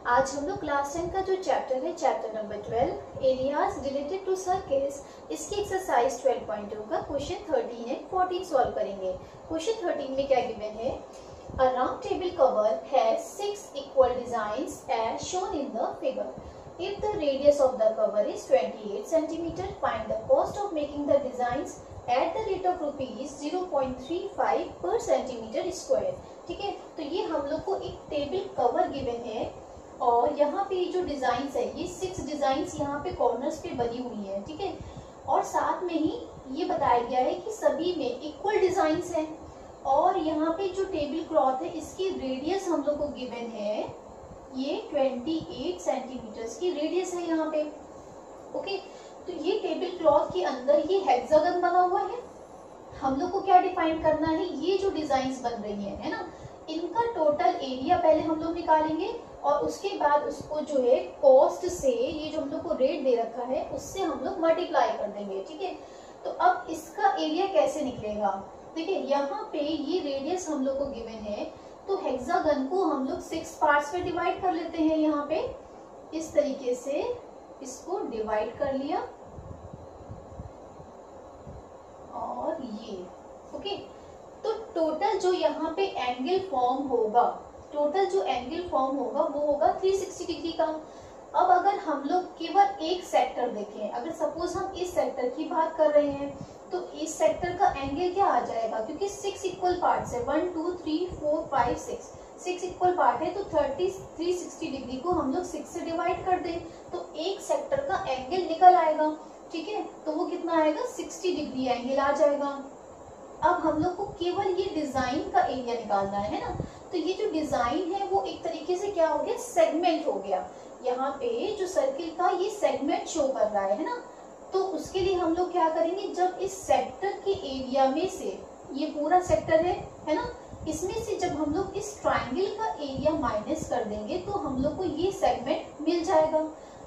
आज हम लोग क्लास 10 का जो चैप्टर है, chapter number 12 areas related to circles, इसकी एक्सरसाइज 12.2 का क्वेश्चन 13 एंड 14 सॉल्व करेंगे। क्वेश्चन 13 में क्या गिवन है? A round table cover has 6 equal designs as shown in the figure. If the radius of the cover is 28 cm, find the cost of making the designs at the rate of rupees 0.35 per centimeter square. ठीक है, तो ये हम लोग को एक table cover given है और यहाँ पे जो डिजाइन है ये 6 डिजाइन यहाँ पे कॉर्नर्स पे बनी हुई है। ठीक है, और साथ में ही ये बताया गया है कि सभी में इक्वल डिजाइन है और यहाँ पे जो टेबल क्लॉथ है इसकी रेडियस हम लोग को गिवन है, ये 28 सेंटीमीटर की रेडियस है यहाँ पे। ओके, तो ये टेबल क्लॉथ के अंदर ये हेक्सागन बना हुआ है। हम लोग को क्या डिफाइन करना है, ये जो डिजाइन्स बन रही है ना, इनका टोटल एरिया पहले हम लोग निकालेंगे और उसके बाद उसको जो है कॉस्ट से, ये जो हम लोग को रेट दे रखा है उससे हम लोग मल्टीप्लाई कर देंगे। ठीक है, तो अब इसका एरिया कैसे निकलेगा? देखिए यहाँ पे ये रेडियस हम लोग को गिवन है, तो हेक्सागन को हम लोग 6 पार्ट्स में डिवाइड कर लेते हैं। यहाँ पे इस तरीके से इसको डिवाइड कर लिया और ये ओके, तो टोटल जो यहाँ पे एंगल फॉर्म होगा, टोटल जो एंगल फॉर्म होगा वो होगा 360 डिग्री का। अब अगर हम लोग केवल एक सेक्टर देखें, अगर सपोज हम इस सेक्टर की बात कर रहे हैं तो इस सेक्टर का एंगल क्या आ जाएगा, क्योंकि 6 इक्वल पार्ट्स है, 1 2 3 4 5 6 इक्वल पार्ट है, तो 360 डिग्री को हम लोग 6 से डिवाइड कर दें तो एक सेक्टर का एंगल निकल आएगा। ठीक है, तो वो कितना आएगा, 60 डिग्री एंगल आ जाएगा। अब हम लोग को केवल ये डिजाइन का एरिया निकालना है ना, तो ये जो डिजाइन है वो एक तरीके से क्या हो गया, सेगमेंट हो गया। यहाँ पे जो सर्किल का ये सेगमेंट शो कर रहा है ना, तो उसके लिए हम लोग क्या करेंगे, जब इस सेक्टर के एरिया में से, ये पूरा सेक्टर है ना, इसमें से जब हम लोग इस ट्राइंगल का एरिया माइनस कर देंगे तो हम लोग को ये सेगमेंट मिल जाएगा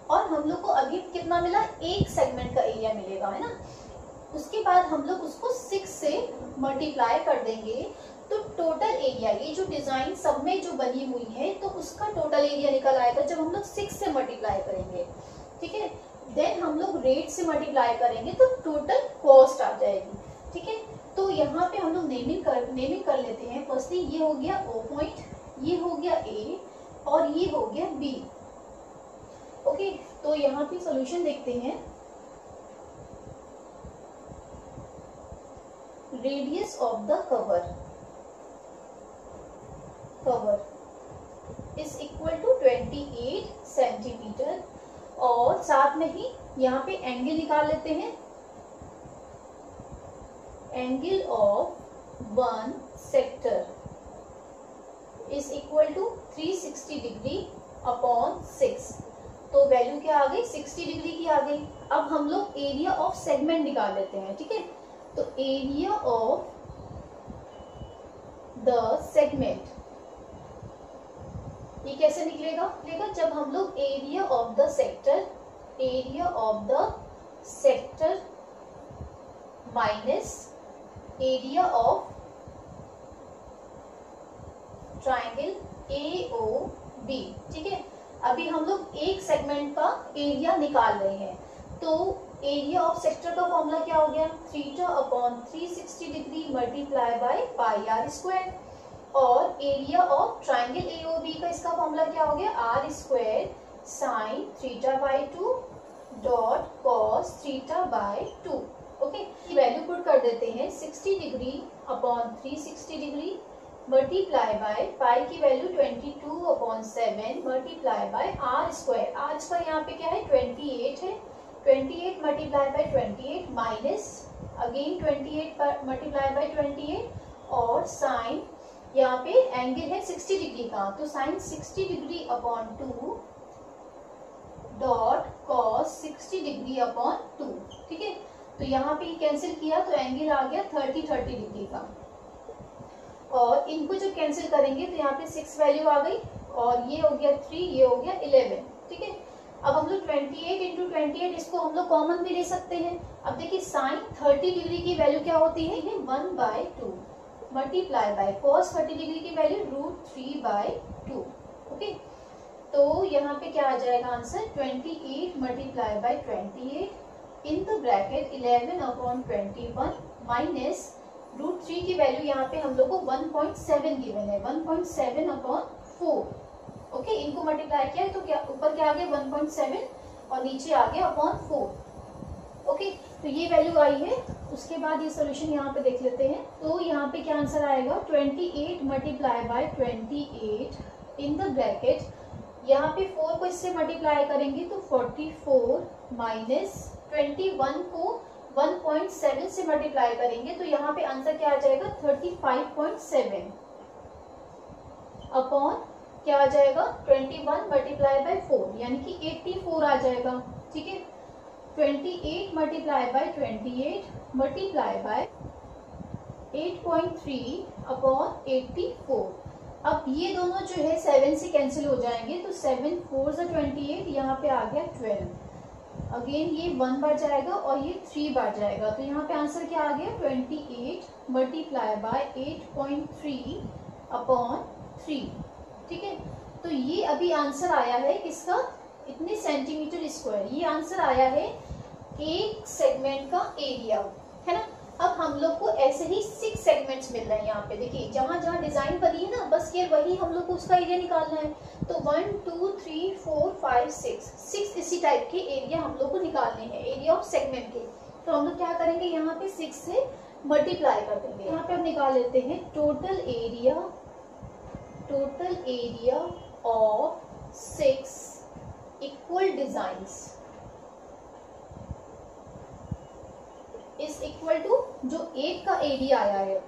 और हम लोग को अभी कितना मिला, एक सेगमेंट का एरिया मिलेगा, है ना। उसके बाद हम लोग उसको 6 से मल्टीप्लाई कर देंगे तो टोटल एरिया, ये जो डिजाइन सब में जो बनी हुई है तो उसका टोटल एरिया निकल आएगा जब हम लोग 6 से मल्टीप्लाई करेंगे। ठीक है, देन हम लोग रेट से मल्टीप्लाई करेंगे तो टोटल कॉस्ट आ जाएगी। ठीक है, तो यहाँ पे हम लोग नेमिंग कर लेते हैं। फर्स्टली ये हो गया O पॉइंट, ये हो गया A और ये हो गया B। ओके, तो यहाँ पे सॉल्यूशन देखते हैं। Radius of the cover is equal to 28 centimetre और साथ में ही यहाँ पे एंगल निकाल लेते हैं। Angle of one sector is equal to 360 degree upon 6, तो वैल्यू क्या आ गई, 60 डिग्री की आ गई। अब हम लोग एरिया ऑफ सेगमेंट निकाल लेते हैं। ठीक है, तो एरिया ऑफ द सेगमेंट ये कैसे निकलेगा, जब हम लोग area of the sector minus area of triangle AOB। ठीक है, अभी हम लोग एक सेगमेंट का एरिया निकाल रहे हैं, तो एरिया ऑफ सेक्टर का फॉर्मूला क्या हो गया, theta upon 360 degree multiply by pi are square, और एरिया ऑफ ट्राइंगल AOB का इसका फॉर्मूला क्या हो गया, r square sine theta by 2 dot cos theta by 2। Okay, value put कर देते हैं, 60 degree upon 360 degree multiply by pi की value 22 upon 7 multiply by r square. R square यहाँ पे क्या है, 28 है, 28 multiply by 28 minus again 28 multiply by 28 और साइन यहाँ पे एंगल है 60 डिग्री का, तो sine 60 degree upon 2 dot cos 60 degree upon 2। ठीक है, तो यहाँ पे कैंसिल किया तो एंगल आ गया 30 डिग्री का, और इनको जब कैंसिल करेंगे तो यहाँ पे 6 वैल्यू आ गई और ये हो गया 3, ये हो गया 11। ठीक है, अब हम लोग 28 इंटू 28 इसको हम लोग कॉमन भी ले सकते हैं। अब देखिए साइन 30 डिग्री की वैल्यू क्या होती है, ये 1/2 मल्टीप्लाई बाय cos 30 डिग्री की वैल्यू √3/2। ओके, तो यहाँ पे क्या आ जाएगा answer 28 multiply by 28 in the bracket 11/21 minus √3 की वैल्यू यहाँ पे हम लोग को 1.7 गिवन है, 1.7/4। ओके, इनको मल्टीप्लाई किया तो क्या ऊपर क्या आ गया 1.7 और नीचे आ गया अपॉन 4। ओके, तो ये वैल्यू आई है। उसके बाद ये सोल्यूशन यहाँ पे देख लेते हैं। तो यहाँ पे क्या आंसर आएगा 28 multiply by 28 in the bracket, यहाँ पे 4 को इससे मल्टीप्लाई करेंगे तो 44 माइनस 21 को 1.7 से मल्टीप्लाई करेंगे तो यहाँ पे आंसर क्या आ जाएगा 35.7 अपॉन क्या आ जाएगा 21 मल्टीप्लाई बाय 4 यानी कि 84 आ जाएगा। ठीक है, 28 multiply by 28 multiply by 8.3 upon 84। अब ये दोनों जो है 7 से कैंसिल हो जाएंगे तो 7 4 से 28, यहाँ पे आ गया 12। अगेन ये 1 बार जाएगा और ये 3 बार जाएगा तो यहाँ पे आंसर क्या आ गया 28 मल्टीप्लाई बाय 8.3 अपॉन 3। ठीक है, तो ये अभी आंसर आया है किसका, इतने सेंटीमीटर स्क्वायर। ये आंसर आया है एक सेगमेंट का एरिया, है ना। अब हम लोग को ऐसे ही 6 सेगमेंट्स मिल रहे हैं यहाँ पे। देखिए जहां जहां डिजाइन बनी है ना, बस ये वही हम लोग को उसका एरिया निकालना है। तो 1 2 3 4 5 6 इसी टाइप के एरिया हम लोग को निकालने हैं, एरिया ऑफ सेगमेंट के। तो हम लोग क्या करेंगे, यहाँ पे 6 से मल्टीप्लाई कर देंगे। यहाँ पे हम निकाल लेते हैं total area of 6 equal designs is equal to जो एक का एरिया आया है,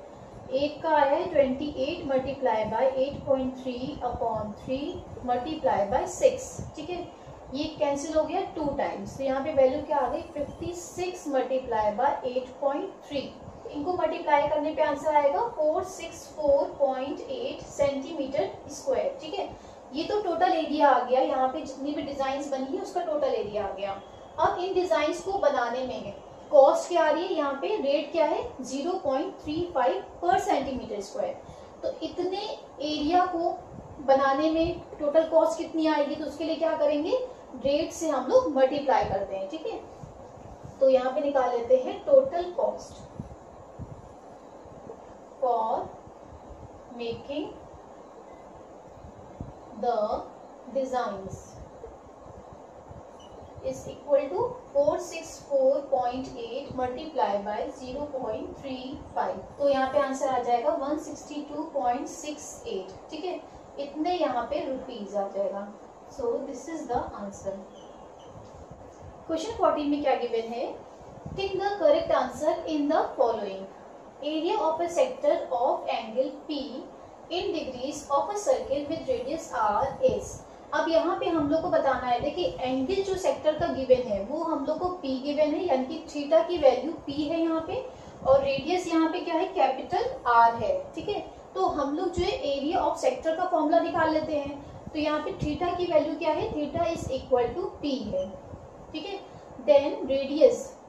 एक का आया है 28 multiply by 8.3 upon 3 multiply by 6। ठीक है, ये कैंसिल हो गया 2 टाइम्स तो यहाँ पे वैल्यू क्या आ गई 56 मल्टीप्लाई बाय 8.3। इनको मल्टीप्लाई करने पे आंसर आएगा 464.8 सेंटीमीटर स्क्वायर। ठीक है, ये तो टोटल एरिया आ गया, यहाँ पे जितनी भी डिजाइन बनी है उसका टोटल एरिया आ गया। अब इन डिजाइन को बनाने में कॉस्ट क्या आ रही है, यहाँ पे रेट क्या है 0.35 पर सेंटीमीटर स्क्वायर। तो इतने एरिया को बनाने में टोटल कॉस्ट कितनी आएगी, तो उसके लिए क्या करेंगे, रेट से हम लोग मल्टीप्लाई करते हैं। ठीक है, तो यहाँ पे निकाल लेते हैं total cost for making the designs is equal to 464.8 multiply by 0.35। तो यहाँ पे आंसर आ जाएगा 162.68। ठीक है, इतने यहाँ पे रुपीज आ जाएगा। So this is the answer. Question 14 में क्या गिवन है, tick the correct answer in the following. Area of a sector of angle P in degrees of a circle with radius R is. अब यहाँ पे हम लोग को बताना है, देखिए एंगल जो सेक्टर का गिवन है वो हम लोग को P गिवन है, यानी कि थीटा की वैल्यू P है यहाँ पे, और रेडियस यहाँ पे क्या है कैपिटल R है। ठीक है, तो हम लोग जो है एरिया ऑफ सेक्टर का फॉर्मूला निकाल लेते हैं। तो यहाँ पे थीटा की वैल्यू क्या है, theta is equal to P है। ठीक है, then radius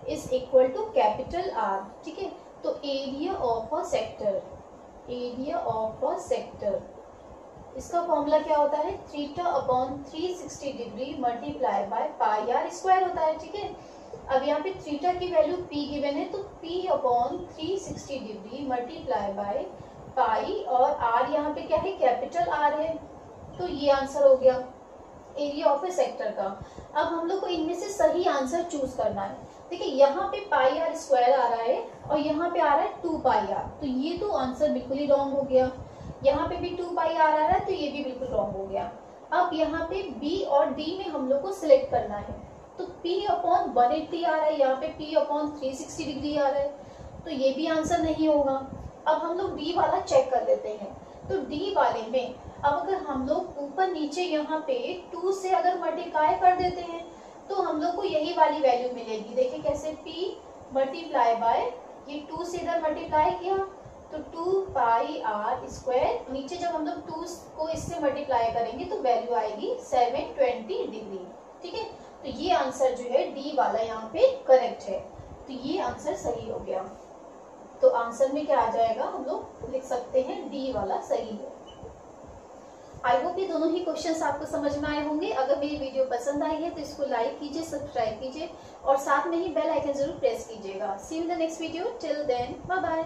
is equal to capital R। ठीक है, तो एरिया ऑफ अ सेक्टर इसका फॉर्मूला क्या होता है, theta upon 360 degree multiply by pi are square होता है। ठीक है, अब यहाँ पे थीटा की वैल्यू P गिवन है तो P upon 360 degree multiply by पाई, और R यहाँ पे क्या है कैपिटल R है। तो ये आंसर हो गया एरिया ऑफ ए सेक्टर का। अब हम लोग को इनमें से सही आंसर चूज करना है। देखिए यहाँ पे पाई आर स्क्वायर आ रहा है और यहाँ पे आ रहा है 2 पाई आर, तो ये तो आंसर बिल्कुल ही रॉन्ग हो गया। यहाँ पे भी 2 पाई आर आ रहा है तो ये भी बिल्कुल रॉन्ग हो गया। अब यहाँ पे B और D में हम लोग को सिलेक्ट करना है। तो P अपॉन 180 आ रहा है, यहाँ पे P अपॉन 360 डिग्री आ रहा है, तो ये भी आंसर नहीं होगा। अब हम लोग D वाला चेक कर लेते हैं। तो D वाले में अब अगर हम लोग ऊपर नीचे यहाँ पे 2 से अगर मल्टीप्लाई कर देते हैं तो हम लोग को यही वाली वैल्यू मिलेगी। देखिए कैसे, P मल्टीप्लाई बाय ये 2 से इधर मल्टीप्लाई किया तो 2 पाई आर स्क्वायर, नीचे जब हम लोग 2 को इससे मल्टीप्लाई करेंगे तो वैल्यू आएगी 720 डिग्री। ठीक है, तो ये आंसर जो है डी वाला यहाँ पे करेक्ट है, तो ये आंसर सही हो गया। तो आंसर में क्या आ जाएगा, हम लोग लिख सकते हैं डी वाला सही है। आई होप ये दोनों ही क्वेश्चंस आपको समझ में आए होंगे। अगर मेरी वीडियो पसंद आई है तो इसको लाइक कीजिए, सब्सक्राइब कीजिए और साथ में ही बेल आइकन जरूर प्रेस कीजिएगा। See you in the next video, till then bye bye.